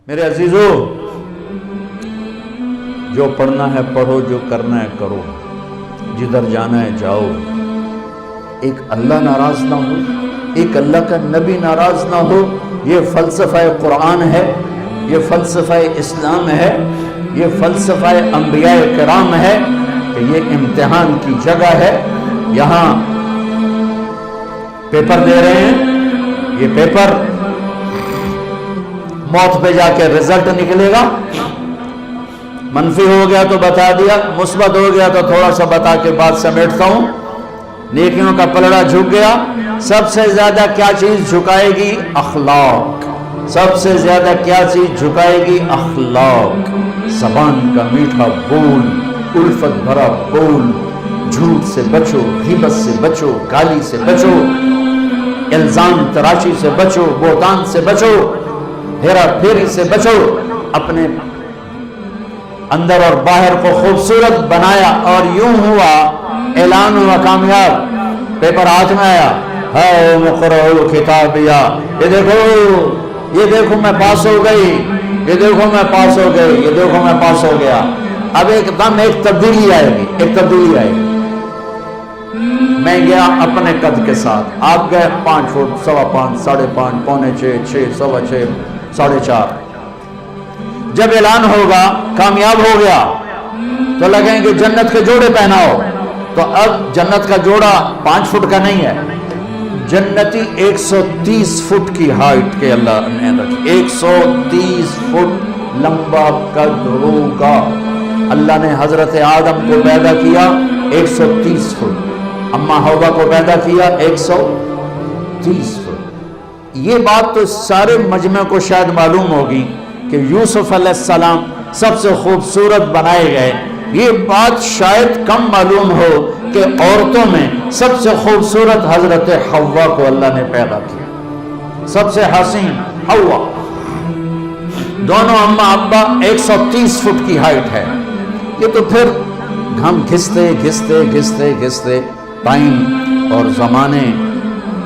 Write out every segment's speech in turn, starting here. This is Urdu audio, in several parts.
میرے عزیزو، جو پڑھنا ہے پڑھو، جو کرنا ہے کرو، جدھر جانا ہے جاؤ۔ ایک اللہ ناراض نہ ہو، ایک اللہ کا نبی ناراض نہ ہو، یہ فلسفہ قرآن ہے، یہ فلسفہ اسلام ہے، یہ فلسفہ انبیاء کرام ہے کہ یہ امتحان کی جگہ ہے۔ یہاں پیپر دے رہے ہیں، یہ پیپر موت پہ جا کے رزلٹ نکلے گا۔ منفی ہو گیا تو بتا دیا، مثبت ہو گیا تو تھوڑا سا بتا کے بات سمیٹتا ہوں۔ نیکیوں کا پلڑا جھک گیا۔ سب سے زیادہ کیا چیز جھکائے گی؟ اخلاق۔ سب سے زیادہ کیا چیز جھکائے گی؟ اخلاق۔ زبان کا میٹھا بول، الفت بھرا بول، جھوٹ سے بچو، غیبت سے بچو، گالی سے بچو، الزام تراشی سے بچو، بہتان سے بچو، ہیرا پھیری سے بچو۔ اپنے اندر اور باہر کو خوبصورت بنایا اور یوں ہوا، اعلان ہوا کامیاب، پیپر ہاتھ میں آیا، ہائے مقرؤ کتابیہ، یہ دیکھو میں پاس ہو گئی، یہ دیکھو میں پاس ہو گئی، یہ دیکھو میں پاس ہو گیا۔ اب ایک دم ایک تبدیلی آئے گی، ایک تبدیلی آئے گی۔ میں گیا اپنے قد کے ساتھ، آپ گئے 5 فٹ، 5.25، 5.5، پونے 6، 6، 6.25، 4.5۔ جب اعلان ہوگا کامیاب ہو گیا تو لگیں گے جنت کے جوڑے پہناؤ، تو اب جنت کا جوڑا 5 فٹ کا نہیں ہے، جنتی 130 فٹ کی ہائٹ کے اللہ نے رکھی، 130 فٹ لمبا قد ہوگا۔ اللہ نے حضرت آدم کو پیدا کیا 130 فٹ، اماں حوا کو پیدا کیا 130 فٹ۔ یہ بات تو سارے مجمع کو شاید معلوم ہوگی کہ یوسف علیہ السلام سب سے خوبصورت بنائے گئے، یہ بات شاید کم معلوم ہو کہ عورتوں میں سب سے خوبصورت حضرت حوا کو اللہ نے پیدا کیا، سب سے حسین حوا۔ دونوں اماں ابا 130 فٹ کی ہائٹ ہے۔ یہ تو پھر ہم گھستے گھستے گھستے گھستے ٹائم اور زمانے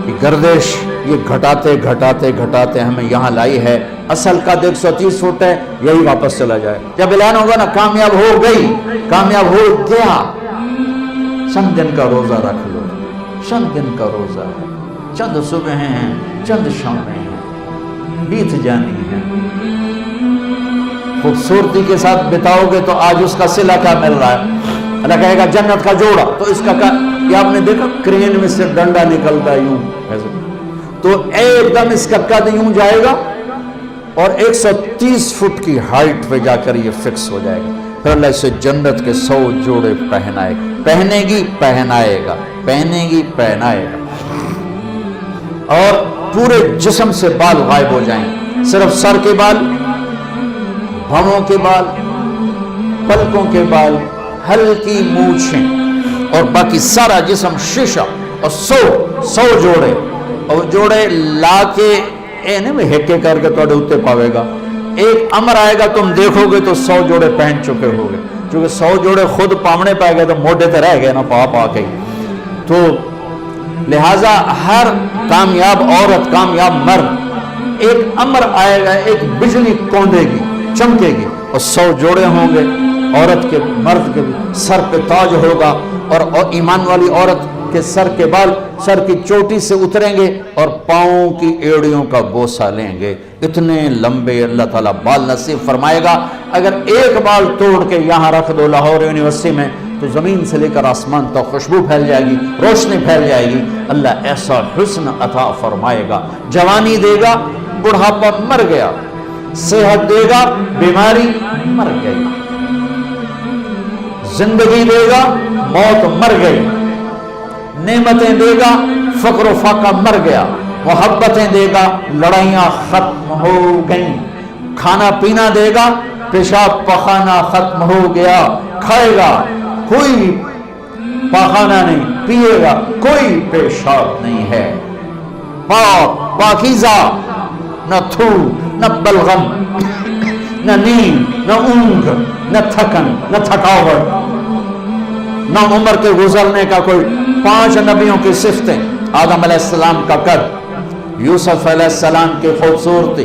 کی گردش یہ گھٹاتے گھٹاتے گھٹاتے ہمیں یہاں لائی ہے۔ اصل قد 130 فٹ ہے، یہی واپس چلا جائے۔ جب اعلان ہوگا نا کامیاب ہو گئی، کامیاب ہو گیا، چند دن کا روزہ رکھ لو، چند دن کا روزہ ہے، چند صبح ہیں، چند شامیں ہیں، بیت جانی ہے۔ خوبصورتی کے ساتھ بتاؤ گے تو آج اس کا صلہ کیا مل رہا ہے؟ اللہ کہے گا جنت کا جوڑا، تو اس کا یہ آپ نے دیکھا کرین میں سے ڈنڈا نکلتا ہے یوں ایسے، تو ایک دم اس کا قد یوں جائے گا اور 130 فٹ کی ہائٹ پہ جا کر یہ فکس ہو جائے گا۔ پھر اللہ اسے جنت کے 100 جوڑے پہنائے گا، پہنے گی پہنائے گا، پہنے گی پہنائے گا، اور پورے جسم سے بال غائب ہو جائیں، صرف سر کے بال، بھووں کے بال، پلکوں کے بال، ہلکی مونچھیں، اور باقی سارا جسم شیشہ، اور 100 جوڑے، اور جوڑے لا کے ہیکے کر کے توڑے اتے پاوے گا۔ ایک امر آئے گا تم دیکھو گے تو 100 جوڑے پہن چکے ہو گے، چونکہ 100 جوڑے خود پامنے پائے گئے تو موڈے تے رہ گئے نا پا کے۔ تو لہٰذا ہر کامیاب عورت، کامیاب مرد، ایک امر آئے گا، ایک بجلی کوندے گی، چمکے گی، اور 100 جوڑے ہوں گے، عورت کے مرد کے سر پہ تاج ہوگا، اور ایمان والی عورت کے سر کے بال سر کی چوٹی سے اتریں گے اور پاؤں کی ایڑیوں کا بوسہ لیں گے۔ اتنے لمبے اللہ تعالیٰ بال نصیب فرمائے گا۔ اگر ایک بال توڑ کے یہاں رکھ دو لاہور یونیورسٹی میں تو زمین سے لے کر آسمان تک خوشبو پھیل جائے گی، روشنی پھیل جائے گی۔ اللہ ایسا حسن عطا فرمائے گا، جوانی دے گا، بڑھاپا مر گیا، صحت دے گا، بیماری مر گئی، زندگی دے گا، موت مر گئی، نعمتیں دے گا، فقر و فاقہ مر گیا، محبتیں دے گا، لڑائیاں ختم ہو گئیں، کھانا پینا دے گا، پیشاب پخانا ختم ہو گیا، کھائے گا کوئی پاخانہ نہیں، پیے گا کوئی پیشاب نہیں ہے، پاک پاکیزہ، نہ تھو نہ بلغم، نہ نیند نہ اونگ، نہ تھکن نہ تھکاوٹ، نہ عمر کے گزرنے کا کوئی۔ 5 نبیوں کی صفتیں، آدم علیہ السلام کا قد، یوسف علیہ السلام کی خوبصورتی،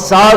7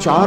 4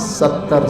70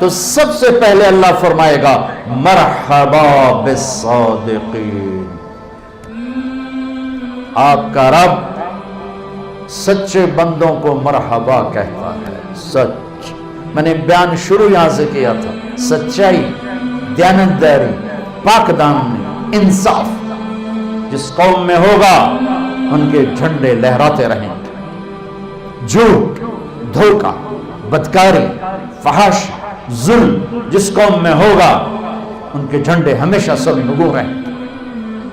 تو سب سے پہلے اللہ فرمائے گا مرحبا بالصادقین، آپ کا رب سچے بندوں کو مرحبا کہتا ہے۔ سچ، میں نے بیان شروع یہاں سے کیا تھا، سچائی، دیانتداری، پاک دامنی، انصاف جس قوم میں ہوگا ان کے جھنڈے لہراتے رہیں گے۔ جھوٹ، دھوکہ، بدکاری، فحش، ظلم جس قوم میں ہوگا ان کے جھنڈے ہمیشہ سرنگوں رہیں گے،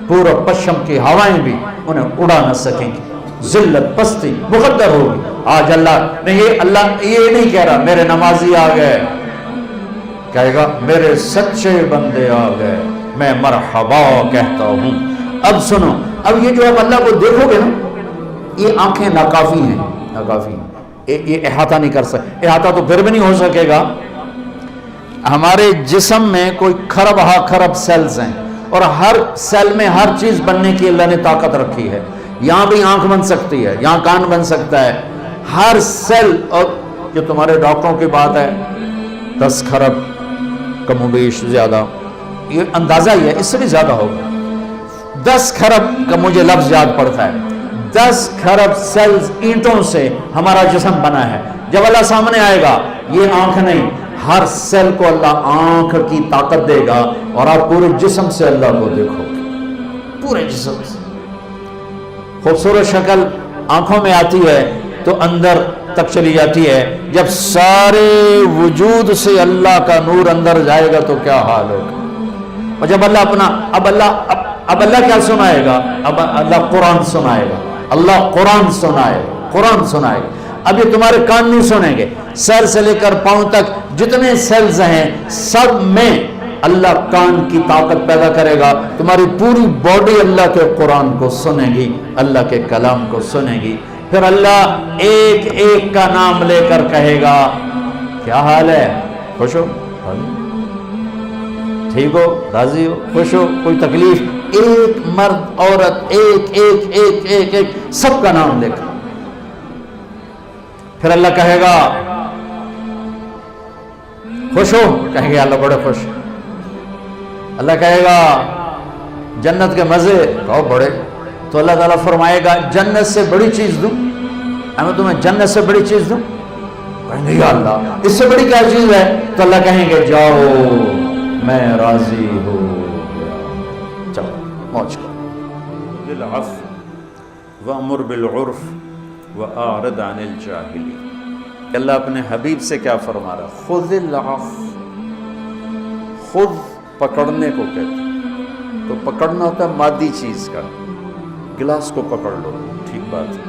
پورب پشچم کی ہوائیں بھی انہیں اڑا نہ سکیں گی، ذلت پستی مقدر ہوگی۔ آج اللہ یہ نہیں کہہ رہا میرے نمازی آ گئے، کہے گا میرے سچے بندے آ گئے، میں مرحبا کہتا ہوں۔ اب سنو، اب یہ جو اب اللہ کو دیکھو گے نا، یہ آنکھیں ناکافی ہیں، ناکافی ہیں، یہ احاطہ نہیں کر سکتے، احاطہ تو پھر بھی نہیں ہو سکے گا۔ ہمارے جسم میں کوئی خرب سیلز ہیں، اور ہر سیل میں ہر چیز بننے کی اللہ نے طاقت رکھی ہے۔ یہاں بھی آنکھ بن سکتی ہے، یہاں کان بن سکتا ہے، ہر سیل۔ اور جو تمہارے ڈاکٹروں کی بات ہے 10 خرب کم و بیش زیادہ، یہ اندازہ ہی ہے، اس سے بھی زیادہ ہوگا۔ 10 خرب کا مجھے لفظ یاد پڑتا ہے، 10 خرب سیلز اینٹوں سے ہمارا جسم بنا ہے۔ جب اللہ سامنے آئے گا، یہ آنکھ نہیں، ہر سیل کو اللہ آنکھ کی طاقت دے گا، اور آپ پورے جسم سے اللہ کو دیکھو گے، پورے جسم سے۔ خوبصورت شکل آنکھوں میں آتی ہے تو اندر تک چلی جاتی ہے، جب سارے وجود سے اللہ کا نور اندر جائے گا تو کیا حال ہوگا۔ اور جب اللہ اب اللہ کیا سنائے گا؟ اب اللہ قرآن سنائے گا، اللہ قرآن سنائے گا۔ اب یہ تمہارے کان نہیں سنیں گے، سر سے لے کر پاؤں تک جتنے سیلز ہیں سب میں اللہ کان کی طاقت پیدا کرے گا، تمہاری پوری باڈی اللہ کے قرآن کو سنے گی، اللہ کے کلام کو سنے گی۔ پھر اللہ ایک ایک کا نام لے کر کہے گا کیا حال ہے، خوش ہو، ٹھیک ہو، راضی ہو، خوش ہو، کوئی تکلیف؟ ایک مرد عورت ایک سب کا نام لے کر پھر اللہ کہے گا خوش ہو، کہیں گے اللہ بڑے خوش۔ اللہ کہے گا جنت کے مزے بہت بڑے، تو اللہ تعالیٰ فرمائے گا جنت سے بڑی چیز دوں، میں تمہیں جنت سے بڑی چیز دوں؟ کہیں گے یا اللہ اس سے بڑی کیا چیز ہے؟ تو اللہ کہیں گے جاؤ میں راضی ہو گیا، چلو موج کرو۔ بالعفو وامر بالعرف واعرض عن الجاہلین۔ اللہ اپنے حبیب سے کیا فرما رہا؟ خذ العفو، خود پکڑنے کو کہتے ہیں، تو پکڑنا ہوتا ہے مادی چیز کا، گلاس کو پکڑ لو ٹھیک بات ہے،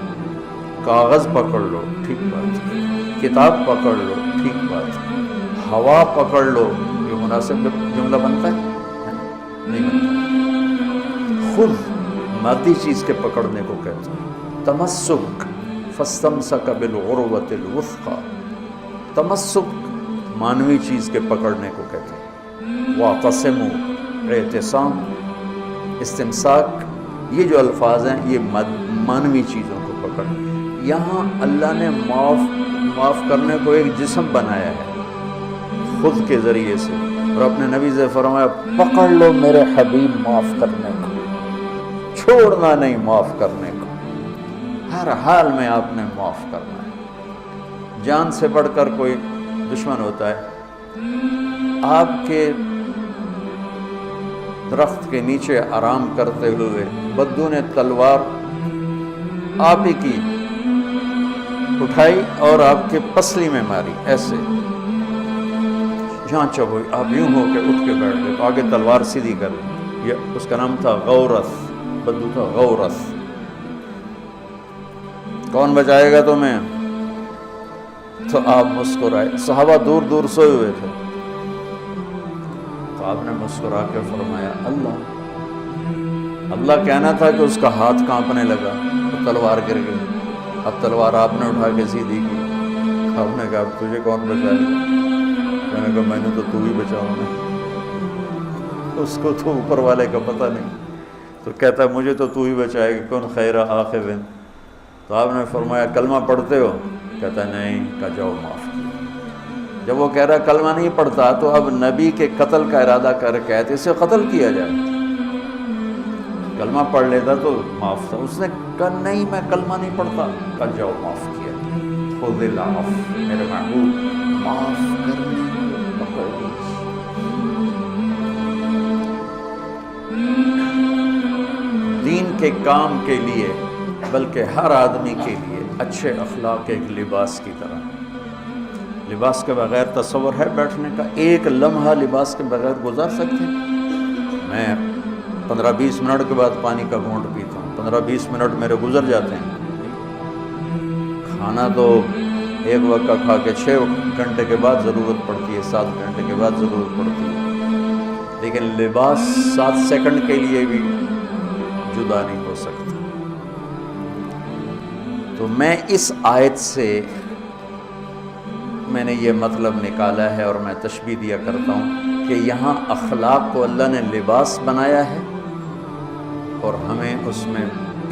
کاغذ پکڑ لو ٹھیک بات ہے، کتاب پکڑ لو ٹھیک بات ہے، ہوا پکڑ لو، یہ مناسب جملہ بنتا ہے؟ نہیں بنتا۔ خود مادی چیز کے پکڑنے کو کہتے ہیں۔ تمسک، فاستمسک بالعروۃ الوثقی، تمسک مانوی چیز کے پکڑنے کو کہتے ہیں۔ واعتصموا، اعتصام، استمساک، یہ جو الفاظ ہیں یہ مانوی چیزوں کو پکڑ۔ یہاں اللہ نے معاف کرنے کو ایک جسم بنایا ہے خود کے ذریعے سے، اور اپنے نبی سے فرمایا پکڑ لو میرے حبیب معاف کرنے کو، چھوڑنا نہیں معاف کرنے کو، ہر حال میں آپ نے معاف کرنا ہے۔ جان سے بڑھ کر کوئی دشمن ہوتا ہے، آپ کے درخت کے نیچے آرام کرتے ہوئے بدو نے تلوار آپ ہی کی اٹھائی اور آپ کے پسلی میں ماری، ایسے جہاں چبوئی، آپ یوں ہو کے اٹھ کے بیٹھ گئے تو آگے تلوار سیدھی کر لی۔ یہ اس کا نام تھا غورث، بدو تھا غورث۔ کون بچائے گا تمہیں؟ تو آپ مسکرائے، صحابہ دور دور سوئے ہوئے تھے، تو آپ نے مسکرا کے فرمایا اللہ۔ اللہ کہنا تھا کہ اس کا ہاتھ کانپنے لگا تو تلوار گر گئی، اب تلوار آپ نے اٹھا کے سیدھی کی۔ آپ نے کہا تجھے کون بچائے گا؟ کہنے کہا میں نے تو ہی بچاؤں گا، اس کو تو اوپر والے کا پتہ نہیں، تو کہتا ہے مجھے تو ہی بچائے گا، کون خیر عاقب۔ تو آپ نے فرمایا کلمہ پڑھتے ہو؟ کہتا ہے نہیں۔ کہا جاؤ معاف کیا۔ جب وہ کہہ رہا کلمہ نہیں پڑھتا تو اب نبی کے قتل کا ارادہ کر کے آئے، اسے قتل کیا جائے، کلمہ پڑھ لیتا تو معاف تھا۔ اس نے کہا نہیں میں کلمہ نہیں پڑھتا، کہا جاؤ معاف کیا، خذ العفو، میرے محبوب معاف کرنے کو پکڑ لیجیے۔ دین کے کام کے لیے بلکہ ہر آدمی کے لیے اچھے اخلاق ایک لباس کی طرح، لباس کے بغیر تصور ہے بیٹھنے کا؟ ایک لمحہ لباس کے بغیر گزار سکتے ہیں؟ میں 15-20 منٹ کے بعد پانی کا گھونٹ پیتا ہوں، 15-20 منٹ میرے گزر جاتے ہیں۔ کھانا تو ایک وقت کا کھا کے 6 گھنٹے کے بعد ضرورت پڑتی ہے، 7 گھنٹے کے بعد ضرورت پڑتی ہے، لیکن لباس 7 سیکنڈ کے لیے بھی جدا نہیں ہو سکتا۔ تو میں اس آیت سے میں نے یہ مطلب نکالا ہے، اور میں تشبیہ دیا کرتا ہوں کہ یہاں اخلاق کو اللہ نے لباس بنایا ہے اور ہمیں اس میں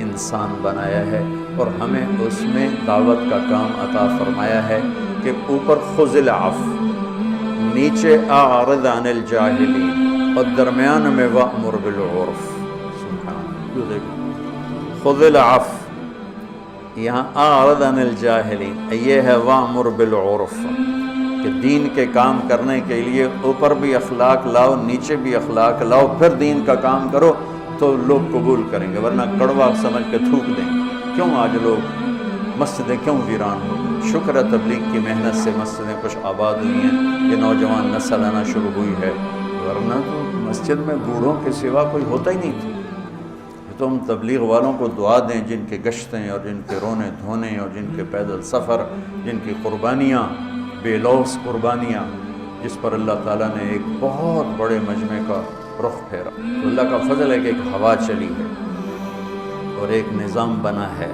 انسان بنایا ہے، اور ہمیں اس میں دعوت کا کام عطا فرمایا ہے کہ اوپر خذ العفو، نیچے اعرض عن الجاہلین، اور درمیان میں وأمر بالعرف۔ سبحان اللہ، خذ العفو، یہاں اعرض عن الجاہلین، یہ ہے وأمر بالعرف، کہ دین کے کام کرنے کے لیے اوپر بھی اخلاق لاؤ، نیچے بھی اخلاق لاؤ، پھر دین کا کام کرو تو لوگ قبول کریں گے، ورنہ کڑوا سمجھ کے تھوک دیں گے۔ کیوں آج لوگ مسجدیں کیوں ویران ہو گئی؟ شکر ہے تبلیغ کی محنت سے مسجدیں کچھ آباد ہوئی ہیں، یہ نوجوان نسل آنا شروع ہوئی ہے، ورنہ تو مسجد میں بوڑھوں کے سوا کوئی ہوتا ہی نہیں تھا۔ تو ہم تبلیغ والوں کو دعا دیں، جن کے گشتیں اور جن کے رونے دھونے اور جن کے پیدل سفر، جن کی قربانیاں بے لوث قربانیاں، جس پر اللہ تعالیٰ نے ایک بہت بڑے مجمع کا رخ پھیرا۔ تو اللہ کا فضل ہے کہ ایک ہوا چلی ہے اور ایک نظام بنا ہے،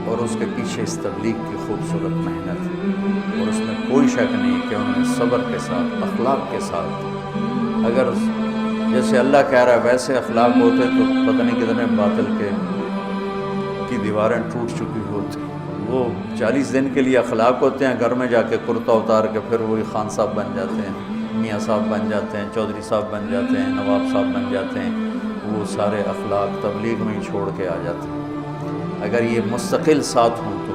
اور اس کے پیچھے اس تبلیغ کی خوبصورت محنت ہے، اور اس میں کوئی شک نہیں کہ انہوں نے صبر کے ساتھ، اخلاق کے ساتھ، اگر جیسے اللہ کہہ رہا ہے ویسے اخلاق ہوتے تو پتہ نہیں کتنے باطل کی دیواریں ٹوٹ چکی ہوتی۔ وہ 40 دن کے لیے اخلاق ہوتے ہیں، گھر میں جا کے کرتا اتار کے پھر وہی خان صاحب بن جاتے ہیں، میاں صاحب بن جاتے ہیں، چودھری صاحب بن جاتے ہیں، نواب صاحب بن جاتے ہیں، وہ سارے اخلاق تبلیغ میں ہی چھوڑ کے آ جاتے ہیں۔ اگر یہ مستقل ساتھ ہوں تو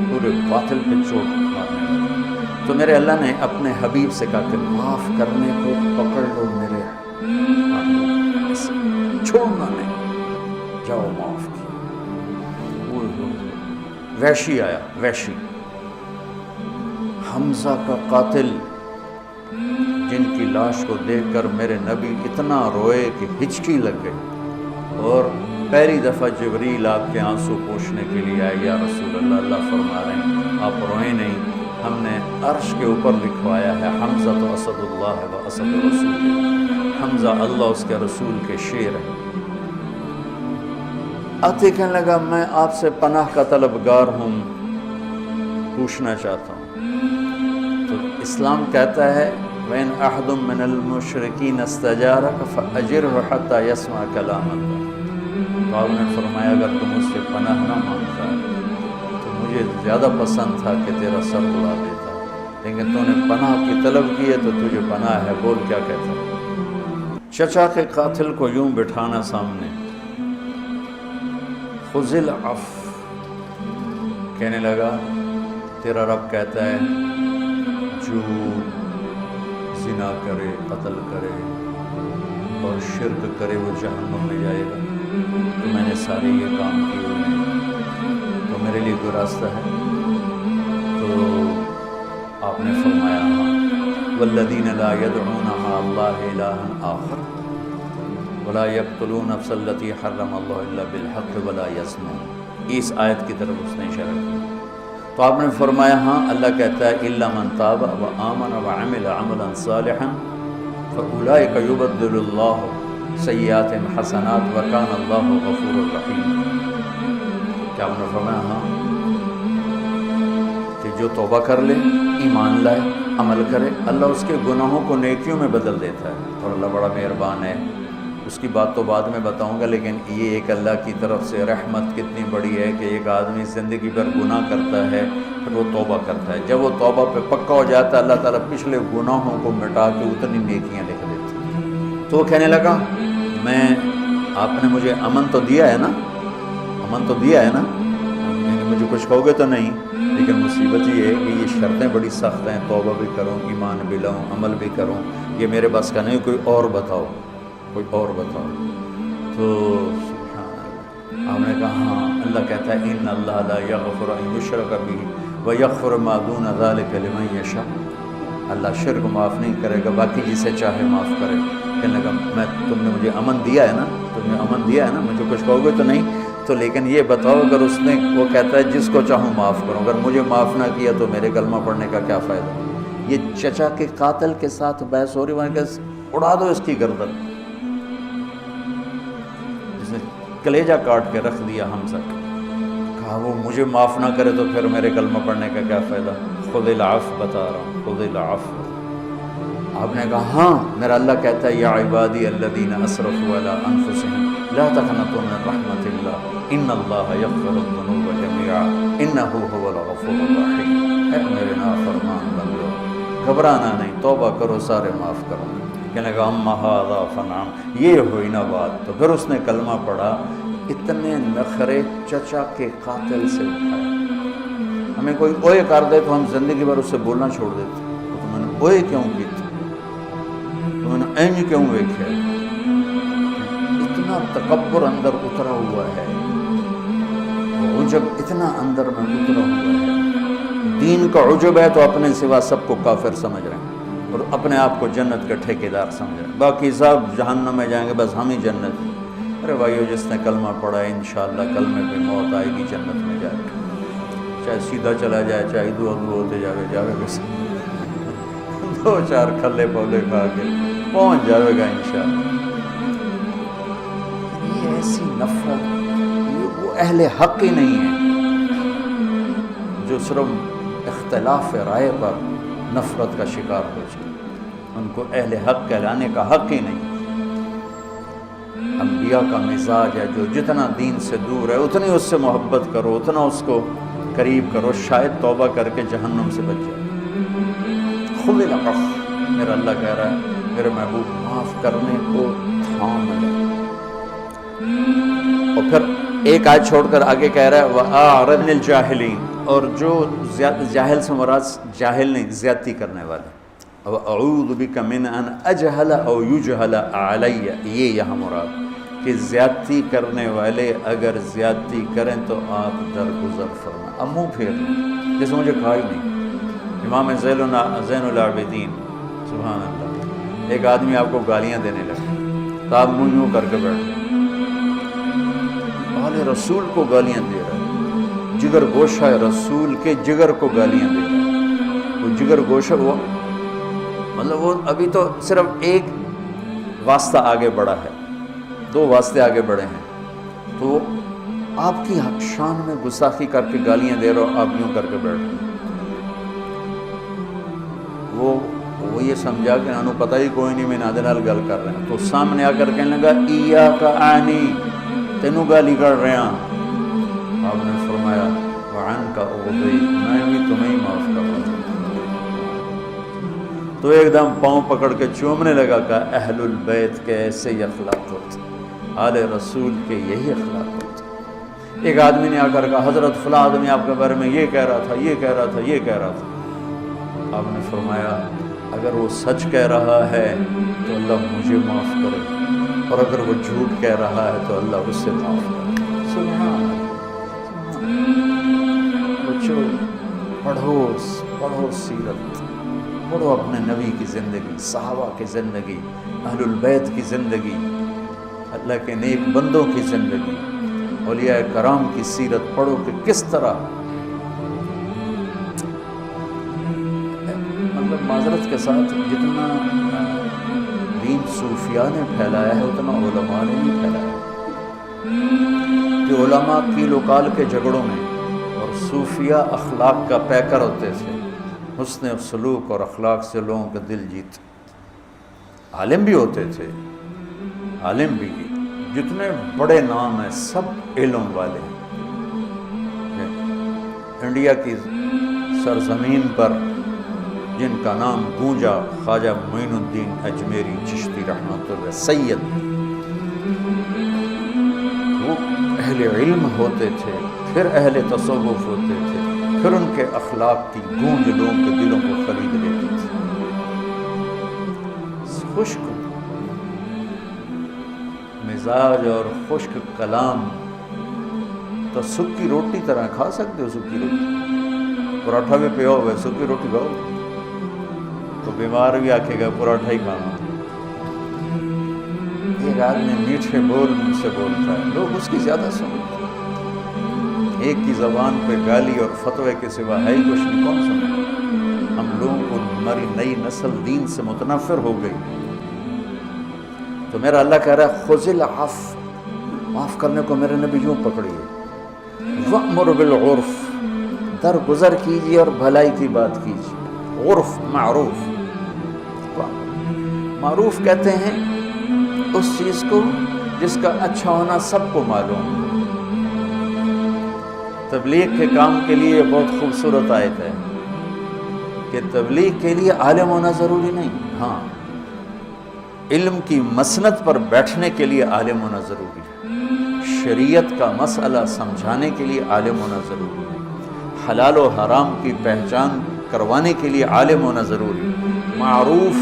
پورے باطل پہ چوٹ مارنے لگے۔ تو میرے اللہ نے اپنے حبیب سے کہا کہ معاف کرنے کو پکڑ لو میرے، چھوڑنا نہیں، جاؤ معاف کیا۔ وحشی آیا، وحشی حمزہ کا قاتل، جن کی لاش کو دیکھ کر میرے نبی اتنا روئے کہ ہچکی لگ گئی، اور پہلی دفعہ جبریل آپ کے آنسو پوچھنے کے لیے آئے، یا رسول اللہ، اللہ فرما رہے ہیں آپ روئیں نہیں، ہم نے عرش کے اوپر لکھوایا ہے حمزہ تو اسد اللہ و اسد رسول، حمزہ اللہ اس کے رسول کے شیر ہے۔ آتے کہنے لگا میں آپ سے پناہ کا طلبگار ہوں، پوچھنا چاہتا ہوں۔ تو اسلام کہتا ہے وَإِنْ أَحَدٌ مِّنَ الْمُشْرِكِينَ اسْتَجَارَكَ فَأَجِرْهُ حَتَّى يَسْمَعَ كَلَامَ اللَّهِ۔ تو آپ نے فرمایا اگر تم مجھ سے پناہ نہ مانگتا تو مجھے زیادہ پسند تھا کہ تیرا سر اڑا دیتا، لیکن تو نے پناہ کی طلب کی ہے تو تجھے پناہ ہے، بول کیا کہتا۔ چچا کے قاتل کو یوں بٹھانا سامنے، خذ العفو، کہنے لگا تیرا رب کہتا ہے جو زنا کرے، قتل کرے اور شرک کرے وہ جہنم میں جائے گا، تو میں نے سارے یہ کام کیے ہوئے ہیں، تو میرے لیے کوئی راستہ ہے؟ تو آپ نے فرمایا ہاں، والذین لا يدعون مع اللہ الہا آخر ولا يقتلون نفس التي حرم اللہ الا بالحق ولا يزنون، اس آیت کی طرف اس نے اشارہ کیا۔ تو آپ نے فرمایا ہاں، اللہ کہتا ہے الا من تاب وآمن وعمل عملا صالحا فاولئک یبدل اللہ سیئات حسنات وکان اللہ غفور الرحیم۔ کیا آپ نے فرمایا ہاں کہ جو توبہ کر لے، ایمان لائے، عمل کرے، اللہ اس کے گناہوں کو نیکیوں میں بدل دیتا ہے، اور اللہ بڑا مہربان ہے، اس کی بات تو بعد میں بتاؤں گا، لیکن یہ ایک اللہ کی طرف سے رحمت کتنی بڑی ہے کہ ایک آدمی زندگی بھر گناہ کرتا ہے، پھر وہ توبہ کرتا ہے، جب وہ توبہ پہ پکا ہو جاتا ہے اللہ تعالیٰ پچھلے گناہوں کو مٹا کے اتنی نیکیاں لکھ دیتے۔ تو وہ کہنے لگا آپ نے مجھے امن تو دیا ہے نا، امن تو دیا ہے نا، یعنی مجھے کچھ کہو گے تو نہیں، لیکن مصیبت یہ ہے کہ یہ شرطیں بڑی سخت ہیں، توبہ بھی کروں، ایمان بھی لاؤں، عمل بھی کروں، یہ میرے بس کا نہیں، کوئی اور بتاؤ، کوئی اور بتاؤ۔ تو سبحان اللہ، آپ نے کہا ہاں، اللہ کہتا ہے ان اللہ لا یغفر ان یشرک بہ ویغفر ما دون ذلک لمن یشاء، اللہ شرک معاف نہیں کرے گا، باقی جسے چاہے معاف کرے۔ کہنے لگا تم نے مجھے امن دیا ہے نا، تم نے امن دیا ہے نا، مجھے کچھ کہو گے تو نہیں، تو لیکن یہ بتاؤ اگر اس نے، وہ کہتا ہے جس کو چاہوں معاف کروں، اگر مجھے معاف نہ کیا تو میرے کلمہ پڑھنے کا کیا فائدہ۔ یہ چچا کے قاتل کے ساتھ بحث ہو رہی، وہاں کہ اڑا دو اس کی گردن، جس نے کلیجہ کاٹ کے رکھ دیا حمزہ، کہا وہ مجھے معاف نہ کرے تو پھر میرے کلمہ پڑھنے کا کیا فائدہ۔ خذ العفو، بتا رہا ہوں، خذ العفو۔ آپ نے کہا ہاں، میرا اللہ کہتا ہے یا عبادی الذین اسرفوا علی انفسہم لا تقنطوا من رحمت اللہ ان اللہ یغفر الذنوب جميعا انہ هو الغفور الرحیم۔ اے میرے نافرمان بندو، گھبرانا نہیں، توبہ کرو، سارے معاف کرو۔ کہنے لگا اما ھذا فنعم، یہ ہوئی نا بات۔ تو پھر اس نے کلمہ پڑھا، اتنے نخرے چچا کے قاتل سے اٹھائے۔ ہمیں کوئی اوئے کر دے تو ہم زندگی بھر اس سے بولنا چھوڑ دیتے، تو تم نے اوئے کیوں کی تھی، تم نے اینج کیوں ویکھے۔ اتنا تکبر اندر اترا ہوا ہے، عجب اتنا اندر میں اترا ہوا ہے۔ دین کا عجب ہے تو اپنے سوا سب کو کافر سمجھ رہے ہیں اور اپنے آپ کو جنت کے ٹھیکیدار سمجھ رہے ہیں، باقی سب جہنم میں جائیں گے، بس ہم ہی جنت ہیں۔ ارے بھائیو، جس نے کلمہ پڑھا ہے انشاءاللہ کلمے پہ موت آئے گی، جنت میں جائے گا، چاہے سیدھا چلا جائے، چاہے دو ہوتے جاوے بس دو چار کھلے پولے کھا کے پہنچ جاوے گا انشاءاللہ۔ یہ ایسی نفرت، یہ وہ اہل حق ہی نہیں ہے جو صرف اختلاف رائے پر نفرت کا شکار ہو جائے، ان کو اہل حق کہلانے کا حق ہی نہیں۔ انبیاء کا مزاج ہے، جو جتنا دین سے دور ہے اتنی اس سے محبت کرو، اتنا اس کو قریب کرو، شاید توبہ کر کے جہنم سے بچ جائے۔ خذ العفو، میرا اللہ کہہ رہا ہے میرے محبوب معاف کرنے کو تھام لے۔ اور پھر ایک آیت چھوڑ کر آگے کہہ رہا ہے وَأَعْرِضْ عَنِ الْجَاهِلِينَ، اور جو جاہل سے مراد جاہل نہیں، زیادتی کرنے والے۔ وَأَعُوذُ بِكَ مِنْ أَنْ أَجْهَلَ أَوْ يُجْهَلَ عَلَيَّ، یہ یہاں مراد کہ زیادتی کرنے والے اگر زیادتی کریں تو آپ درگزر فرمائیں، اب منہ پھیر لیں جیسے مجھے کہا ہی نہیں۔ امام زین العابدین سبحان اللہ، ایک آدمی آپ کو گالیاں دینے لگا تو آپ منہ یوں کر کے بیٹھے، آل رسول کو گالیاں دے رہا ہے، جگر گوشہ رسول کے جگر کو گالیاں دے رہا ہے۔ وہ جگر گوشہ، وہ مطلب وہ ابھی تو صرف ایک واسطہ آگے بڑھا ہے، دو واسطے آگے بڑھے ہیں، تو آپ کی شان میں گستاخی کر کے گالیاں دے رہا ہو، آپ یوں کر کے بیٹھ رہے ہیں۔ وہ یہ سمجھا کہ انہوں پتہ ہی کوئی نہیں، میں نادے نال گل کر رہے ہیں، تو سامنے آ کر کہنے لگا ایاک عنی، تینوں گالی کر رہے ہیں۔ آپ نے فرمایا وعنک اغضی، میں بھی تمہیں ہی معاف کر رہا ہوں۔ تو ایک دم پاؤں پکڑ کے چومنے لگا کہ اہل البیت کے ایسے ہی اخلاق ہوتے، آل رسول کے یہی اخلاق ہوتے۔ ایک آدمی نے آ کر کہا حضرت فلاں آدمی آپ کے بارے میں یہ کہہ رہا تھا، یہ کہہ رہا تھا، یہ کہہ رہا تھا۔ آپ نے فرمایا اگر وہ سچ کہہ رہا ہے تو اللہ مجھے معاف کرے، اور اگر وہ جھوٹ کہہ رہا ہے تو اللہ اس سے معاف کرے۔ سبحان اللہ۔ بچوں پڑھو سیرت، پڑھو اپنے نبی کی زندگی، صحابہ کی زندگی، اہل البیت کی زندگی، اللہ کے نیک بندوں کی زندگی، اولیاء کرام کی سیرت پڑھو کہ کس طرح، مطلب معذرت کے ساتھ جتنا دین صوفیاء نے پھیلایا ہے اتنا علماء نے نہیں پھیلایا، کہ علماء کیل و کال کے جھگڑوں میں اور صوفیاء اخلاق کا پیکر ہوتے تھے، حسن سلوک اور اخلاق سے لوگوں کا دل جیت، عالم بھی ہوتے تھے عالم بھی جتنے بڑے نام ہیں سب علم والے ہیں۔ انڈیا کی سرزمین پر جن کا نام گونجا، خواجہ معین الدین اجمیری چشتی رحمۃ اللہ سید، وہ اہل علم ہوتے تھے، پھر اہل تصوف ہوتے تھے، پھر ان کے اخلاق کی گونج لوگوں کے دلوں کو خرید لیتی تھی۔ خشک مزاج اور خشک کلام تو سکی روٹی طرح کھا سکتے ہو۔ سکی روٹی پراٹھا میں پیا ہوا ہے، سکی روٹی کھاؤ تو بیمار بھی آکھے گا پراٹھا ہی کھانا۔ ایک آدمی میٹھے بول مجھ سے بولتا ہے، لوگ اس کی زیادہ سنتے ہیں۔ ایک کی زبان پہ گالی اور فتوے کے سوا ہے ہی کچھ نہیں، کون سنتا؟ ہم لوگوں کو ہماری نئی نسل دین سے متنفر ہو گئی۔ تو میرا اللہ کہہ رہا ہے خذ العفو، معاف کرنے کو میرے نبی یوں پکڑیے، وأمر بالعرف، درگزر کیجیے اور بھلائی کی بات کیجیے۔ عرف معروف، معروف کہتے ہیں اس چیز کو جس کا اچھا ہونا سب کو معلوم ہے۔ تبلیغ کے کام کے لیے بہت خوبصورت آیت ہے کہ تبلیغ کے لیے عالم ہونا ضروری نہیں، ہاں علم کی مسند پر بیٹھنے کے لیے عالم ہونا ضروری ہے، شریعت کا مسئلہ سمجھانے کے لیے عالم ہونا ضروری ہے، حلال و حرام کی پہچان کروانے کے لیے عالم ہونا ضروری ہے۔ معروف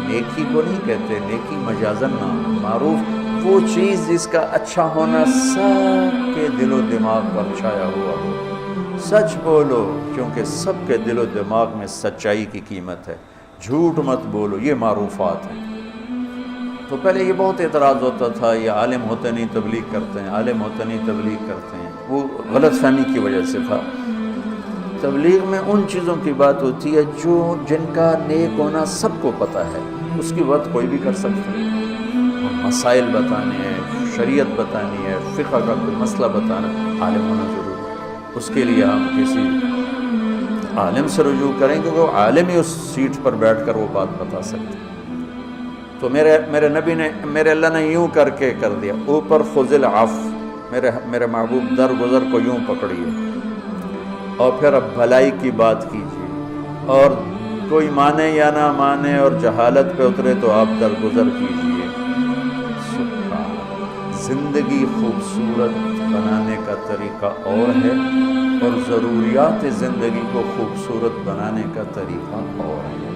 نیکی کو نہیں کہتے، نیکی مجازن نام، معروف وہ چیز جس کا اچھا ہونا سب کے دل و دماغ پر چھایا ہوا ہو۔ سچ بولو کیونکہ سب کے دل و دماغ میں سچائی کی قیمت ہے، جھوٹ مت بولو، یہ معروفات ہیں۔ تو پہلے یہ بہت اعتراض ہوتا تھا، یہ عالم ہوتے نہیں تبلیغ کرتے ہیں، عالم ہوتے نہیں تبلیغ کرتے ہیں، وہ غلط فہمی کی وجہ سے تھا۔ تبلیغ میں ان چیزوں کی بات ہوتی ہے جن کا نیک ہونا سب کو پتہ ہے، اس کی بات کوئی بھی کر سکتا ہے۔ مسائل بتانے ہیں، شریعت بتانی ہے، فقہ کا کوئی مسئلہ بتانا، عالم ہونا ضروری ہے۔ اس کے لیے ہم کسی عالم سے رجوع کریں گے، وہ عالم ہی اس سیٹ پر بیٹھ کر وہ بات بتا سکتے ہیں۔ تو میرے نبی نے، میرے اللہ نے یوں کر کے کر دیا، اوپر خذ العفو، میرے محبوب درگزر کو یوں پکڑیے اور پھر اب بھلائی کی بات کیجیے، اور کوئی مانے یا نہ مانے اور جہالت پہ اترے تو آپ درگزر کیجیے۔ زندگی خوبصورت بنانے کا طریقہ اور ہے، اور ضروریات زندگی کو خوبصورت بنانے کا طریقہ اور ہے۔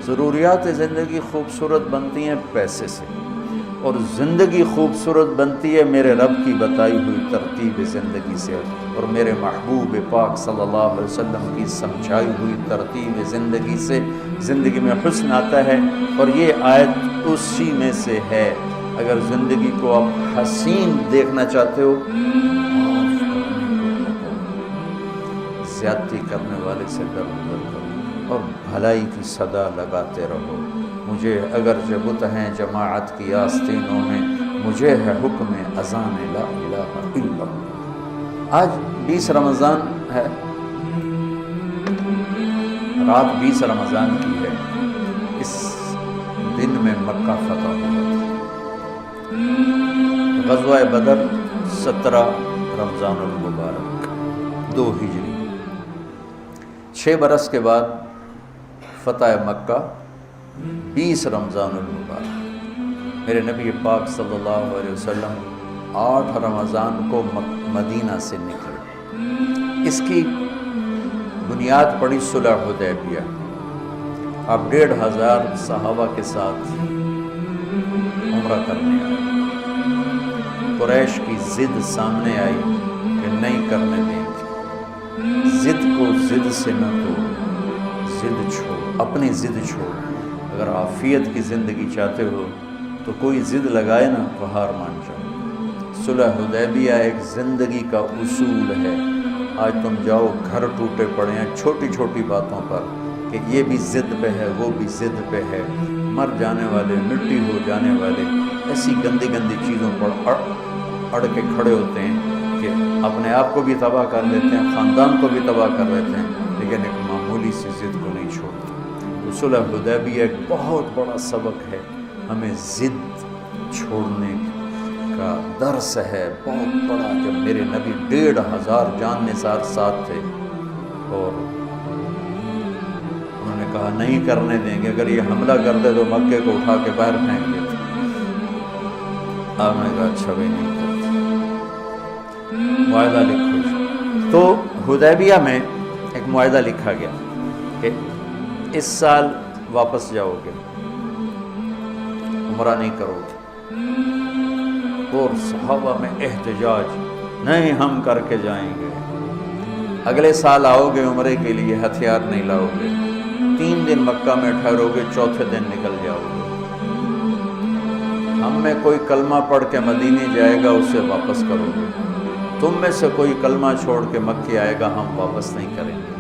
ضروریات زندگی خوبصورت بنتی ہیں پیسے سے، اور زندگی خوبصورت بنتی ہے میرے رب کی بتائی ہوئی ترتیب زندگی سے، اور میرے محبوب پاک صلی اللہ علیہ وسلم کی سمجھائی ہوئی ترتیب زندگی سے زندگی میں حسن آتا ہے۔ اور یہ آیت اسی میں سے ہے۔ اگر زندگی کو آپ حسین دیکھنا چاہتے ہو، زیادتی کرنے والے سے درگزر کرو اور بھلائی کی صدا لگاتے رہو۔ مجھے اگر جبت ہیں جماعت کی آستینوں میں، مجھے ہے حکم اذان لا الہ الا اللہ۔ آج 20 رمضان ہے، رات 20 رمضان کی ہے۔ اس دن میں مکہ فتح ہوا تھا۔ غزوہ بدر 17 رمضان المبارک 2 ہجری، 6 برس کے بعد فتح مکہ 20 رمضان المبارک۔ میرے نبی پاک صلی اللہ علیہ وسلم 8 رمضان کو مدینہ سے نکلے۔ اس کی بنیاد پڑی صلح حدیبیہ۔ آپ 1500 صحابہ کے ساتھ عمرہ کرنے آئے۔ قریش کی ضد سامنے آئی کہ نہیں کرنے دیں گے۔ ضد کو ضد سے نہ توڑ، ضد چھوڑ، اپنی ضد چھوڑ۔ اگر عافیت کی زندگی چاہتے ہو تو کوئی ضد لگائے نا تو ہار مان جاؤ۔ صلح حدیبیہ ایک زندگی کا اصول ہے۔ آج تم جاؤ، گھر ٹوٹے پڑے ہیں چھوٹی چھوٹی باتوں پر کہ یہ بھی ضد پہ ہے، وہ بھی ضد پہ ہے، مر جانے والے، مٹی ہو جانے والے، ایسی گندی گندی چیزوں پر اڑ کے کھڑے ہوتے ہیں کہ اپنے آپ کو بھی تباہ کر لیتے ہیں، خاندان کو بھی تباہ کر لیتے ہیں، لیکن ایک معمولی سی ضد کو نہیں چھوڑتے۔ تو صلح حدیبیہ ایک بہت بڑا سبق ہے، ہمیں ضد چھوڑنے کا درس ہے بہت بڑا. جب میرے نبی 1500 جان نثار ساتھ تھے اور انہوں نے کہا نہیں کرنے دیں گے، اگر یہ حملہ کر دے تو مکے کو اٹھا کے باہر پھینک دیتے. آپ نے کہا اچھا بھی نہیں کرتے، معاہدہ لکھو. تو حدیبیہ میں ایک معاہدہ لکھا گیا کہ اس سال واپس جاؤ گے، عمرہ نہیں کرو گے. اور صحابہ میں احتجاج، نہیں ہم کر کے جائیں گے. اگلے سال آؤ گے عمرے کے لیے، ہتھیار نہیں لاؤ گے، 3 دن مکہ میں ٹھہرو گے، چوتھے دن نکل جاؤ گے. ہم میں کوئی کلمہ پڑھ کے مدینے جائے گا اسے واپس کرو گے، تم میں سے کوئی کلمہ چھوڑ کے مکے آئے گا ہم واپس نہیں کریں گے.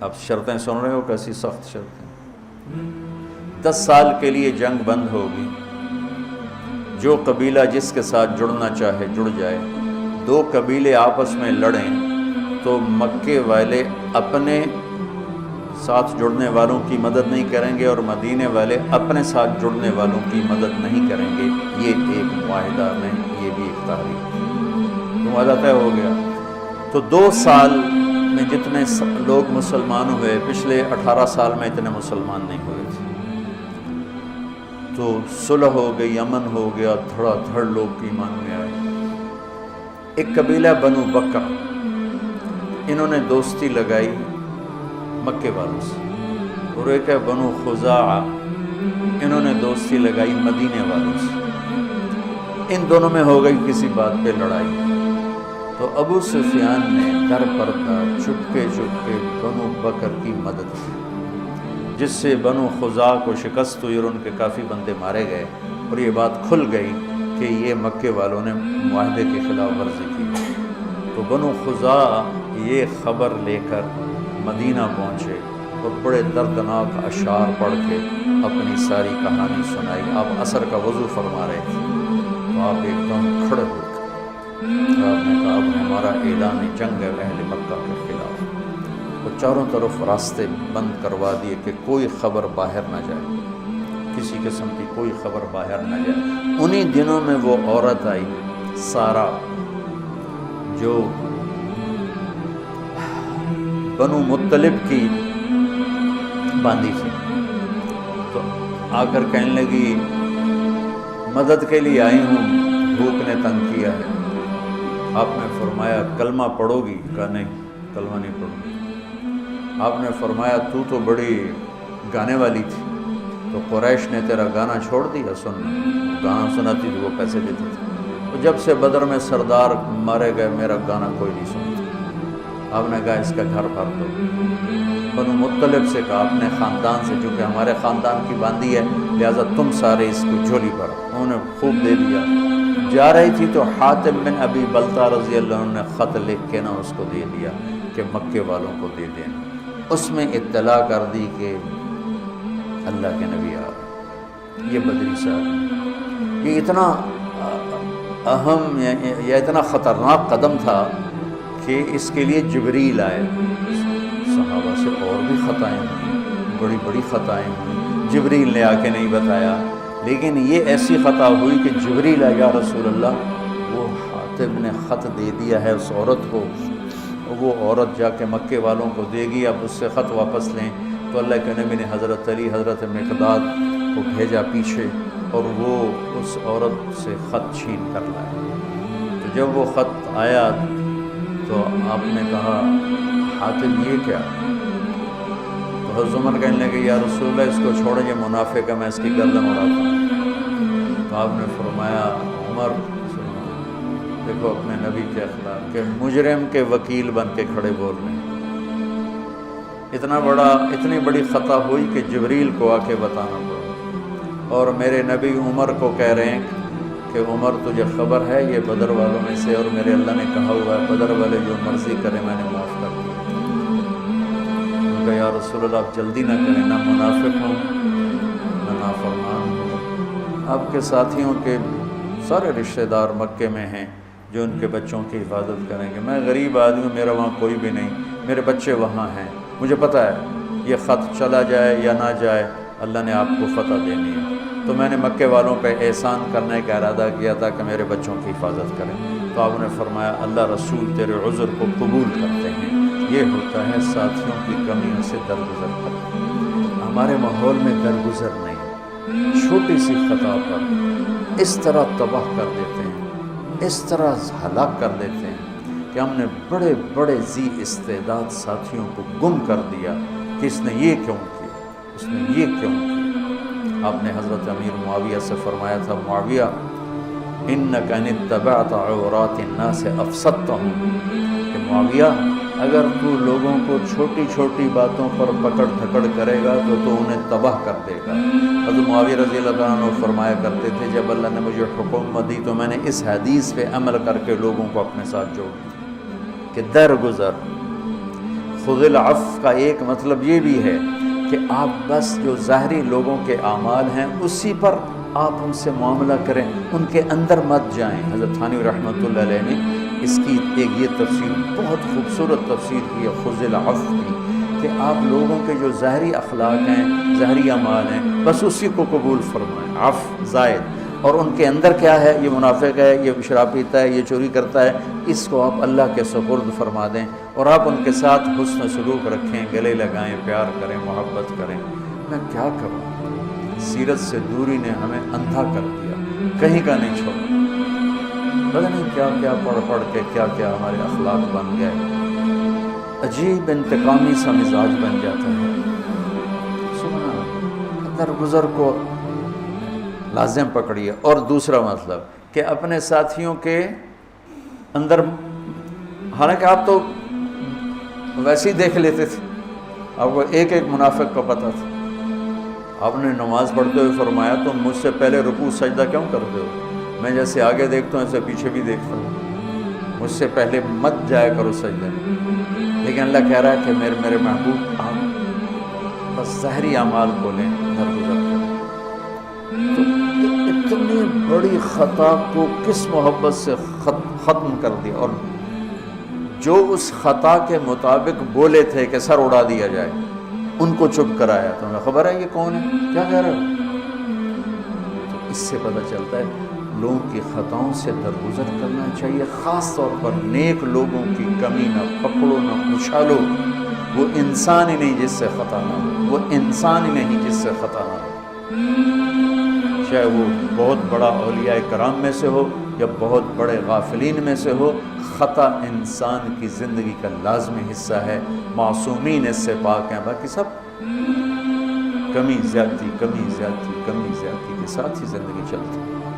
اب شرطیں سن رہے ہو کیسی سخت شرطیں. 10 سال کے لیے جنگ بند ہوگی، جو قبیلہ جس کے ساتھ جڑنا چاہے جڑ جائے. 2 قبیلے آپس میں لڑیں تو مکے والے اپنے ساتھ جڑنے والوں کی مدد نہیں کریں گے اور مدینے والے اپنے ساتھ جڑنے والوں کی مدد نہیں کریں گے. یہ ایک معاہدہ میں یہ بھی ایک تحریک. تو معاہدہ طے ہو گیا. تو 2 سال میں جتنے لوگ مسلمان ہوئے، پچھلے 18 سال میں اتنے مسلمان نہیں ہوئے تھے. تو صلح ہو گئی، امن ہو گیا، دھڑا دھڑ لوگ ایمان میں آئے. ایک قبیلہ بنو بکر، انہوں نے دوستی لگائی مکے والوں سے. اور ایک ہے بنو خزاعہ، انہوں نے دوستی لگائی مدینے والوں سے. ان دونوں میں ہو گئی کسی بات پہ لڑائی. تو ابو سفیان نے در پردہ چپکے چپکے بنو بکر کی مدد کی، جس سے بنو خزاعہ کو شکست ہوئی اور ان کے کافی بندے مارے گئے. اور یہ بات کھل گئی کہ یہ مکے والوں نے معاہدے کی خلاف ورزی کی. تو بنو خزاعہ یہ خبر لے کر مدینہ پہنچے اور بڑے دردناک اشعار پڑھ کے اپنی ساری کہانی سنائی. آپ عصر کا وضو فرما رہے تھے تو آپ ایک دم کھڑے ہو گئے. آپ نے کہا اب ہمارا اعلان جنگ ہے اہل مکہ کے خلاف. تو چاروں طرف راستے بند کروا دیے کہ کوئی خبر باہر نہ جائے، کسی قسم کی کوئی خبر باہر نہ جائے. انہی دنوں میں وہ عورت آئی سارا، جو بنو مطلب کی باندھی تھی. تو آ کر کہنے لگی مدد کے لیے آئی ہوں، بھوک نے تنگ کیا ہے. آپ نے فرمایا کلمہ پڑھو گی؟ کہا نہیں کلمہ نہیں پڑھوں گی. آپ نے فرمایا تو بڑی گانے والی تھی، تو قریش نے تیرا گانا چھوڑ دیا سننا؟ گانا سناتی تھی وہ پیسے دیتی تھی. تو جب سے بدر میں سردار مارے گئے میرا گانا کوئی نہیں سنتا. آپ نے کہا اس کا گھر بھر دو. بنو مطلب سے کہا اپنے خاندان سے، چونکہ ہمارے خاندان کی باندھی ہے لہٰذا تم سارے اس کو جھولی بھر. انہوں نے خوب دے دیا. جا رہی تھی تو حاتم بن ابی بلتہ رضی اللہ عنہ نے خط لکھ کے اس کو دے دیا کہ مکے والوں کو دے دیں. اس میں اطلاع کر دی کہ اللہ کے نبی آ رہے. یہ بدری صاحب، یہ اتنا اہم یا اتنا خطرناک قدم تھا کہ اس کے لیے جبریل آئے. صحابہ سے اور بھی خطائیں ہوئیں، بڑی بڑی خطائیں ہوئیں. جبریل نے آ کے نہیں بتایا، لیکن یہ ایسی خطا ہوئی کہ جبریل آیا یا رسول اللہ وہ حاتم نے خط دے دیا ہے اس عورت کو، وہ عورت جا کے مکے والوں کو دے گی، اب اس سے خط واپس لیں. تو اللہ کے نبی نے حضرت علی حضرت مقداد کو بھیجا پیچھے اور وہ اس عورت سے خط چھین کر لائے. تو جب وہ خط آیا تو آپ نے کہا حاتم یہ کیا؟ تو حضرت عمر کہنے لگے یا رسول اللہ اس کو چھوڑیں، یہ منافق ہے، میں اس کی گردن اڑاتا ہوں. تو آپ نے فرمایا عمر دیکھو اپنے نبی کے اخلاق کہ مجرم کے وکیل بن کے کھڑے بول رہے ہیں. اتنی بڑی خطا ہوئی کہ جبریل کو آ کے بتانا پڑا. اور میرے نبی عمر کو کہہ رہے ہیں کہ عمر تجھے خبر ہے یہ بدر والوں میں سے، اور میرے اللہ نے کہا ہوا ہے بدر والے جو مرضی کریں میں نے معاف کر دیا. ان کا یا رسول اللہ آپ جلدی نہ کریں، نہ منافق ہوں نہ نافرمان ہوں. آپ کے ساتھیوں کے سارے رشتہ دار مکے میں ہیں جو ان کے بچوں کی حفاظت کریں گے. میں غریب آدمی ہوں، میرا وہاں کوئی بھی نہیں، میرے بچے وہاں ہیں. مجھے پتہ ہے یہ خط چلا جائے یا نہ جائے اللہ نے آپ کو فتح دینی ہے. تو میں نے مکے والوں پہ احسان کرنے کا ارادہ کیا تھا کہ میرے بچوں کی حفاظت کریں، تو آپ نے فرمایا اللہ رسول تیرے عذر کو قبول کرتے ہیں، یہ ہوتا ہے ساتھیوں کی کمیوں سے درگزر کرنا۔ ہمارے ماحول میں درگزر نہیں، چھوٹی سی خطا پر اس طرح تباہ کر دیتے ہیں، اس طرح ہلاک کر دیتے ہیں کہ ہم نے بڑے بڑے ذی استعداد ساتھیوں کو گم کر دیا کہ اس نے یہ کیوں کیا، اس نے یہ کیوں کیا۔ آپ نے حضرت امیر معاویہ سے فرمایا تھا، معاویہ انک ان اتبعت عورات الناس افسدتهم، کہ معاویہ اگر تو لوگوں کو چھوٹی چھوٹی باتوں پر پکڑ دھکڑ کرے گا تو انہیں تباہ کر دے گا۔ حضرت معاویہ رضی اللہ عنہ فرمایا کرتے تھے جب اللہ نے مجھے حکومت دی تو میں نے اس حدیث پہ عمل کر کے لوگوں کو اپنے ساتھ جوڑ دیا کہ درگزر۔ خذ العفو کا ایک مطلب یہ بھی ہے کہ آپ بس جو ظاہری لوگوں کے اعمال ہیں اسی پر آپ ان سے معاملہ کریں، ان کے اندر مت جائیں۔ حضرت تھانوی رحمۃ اللہ علیہ نے اس کی ایک یہ تفسیر بہت خوبصورت تفسیر کی ہے خذ العفو کی، کہ آپ لوگوں کے جو ظاہری اخلاق ہیں، ظاہری اعمال ہیں، بس اسی کو قبول فرمائیں، عفو زائد، اور ان کے اندر کیا ہے، یہ منافق ہے، یہ شراب پیتا ہے، یہ چوری کرتا ہے، اس کو آپ اللہ کے سپرد فرما دیں اور آپ ان کے ساتھ حسن سلوک رکھیں، گلے لگائیں، پیار کریں، محبت کریں۔ میں کیا کروں، سیرت سے دوری نے ہمیں اندھا کر دیا، کہیں کا نہیں چھوڑا، پتہ نہیں کیا کیا پڑھ پڑھ کے کیا کیا ہمارے اخلاق بن گئے، عجیب انتقامی سا مزاج بن جاتا ہے۔ سبحان اللہ، درگزر کو لازم پکڑیے۔ اور دوسرا مطلب کہ اپنے ساتھیوں کے اندر، حالانکہ آپ تو ویسے ہی دیکھ لیتے تھے، آپ کو ایک ایک منافق کا پتہ تھا، آپ نے نماز پڑھتے ہوئے فرمایا تم مجھ سے پہلے رکوع سجدہ کیوں کرتے ہو؟ میں جیسے آگے دیکھتا ہوں ایسے پیچھے بھی دیکھتا ہوں، مجھ سے پہلے مت جایا کرو سجدہ۔ لیکن اللہ کہہ رہا ہے کہ میرے محبوب آپ بس ظاہری اعمال کو لیں، درگزر کریں۔ تو اتنی بڑی خطا کو کس محبت سے ختم کر دیا، اور جو اس خطا کے مطابق بولے تھے کہ سر اڑا دیا جائے ان کو چپ کرایا۔ تو ہمیں خبر ہے یہ کون ہے، کیا کہہ رہے ہو؟ تو اس سے پتہ چلتا ہے لوگوں کی خطاؤں سے درگزر کرنا چاہیے، خاص طور پر نیک لوگوں کی کمی نہ پکڑو نہ اچھالو۔ وہ انسان ہی نہیں جس سے خطا نہ ہو، وہ انسان ہی نہیں جس سے خطا نہ ہو، چاہے وہ بہت بڑا اولیاء کرام میں سے ہو یا بہت بڑے غافلین میں سے ہو۔ خطا انسان کی زندگی کا لازمی حصہ ہے، معصومین اس سے پاک ہیں، باقی سب کمی زیادتی کے ساتھ ہی زندگی چلتی ہے۔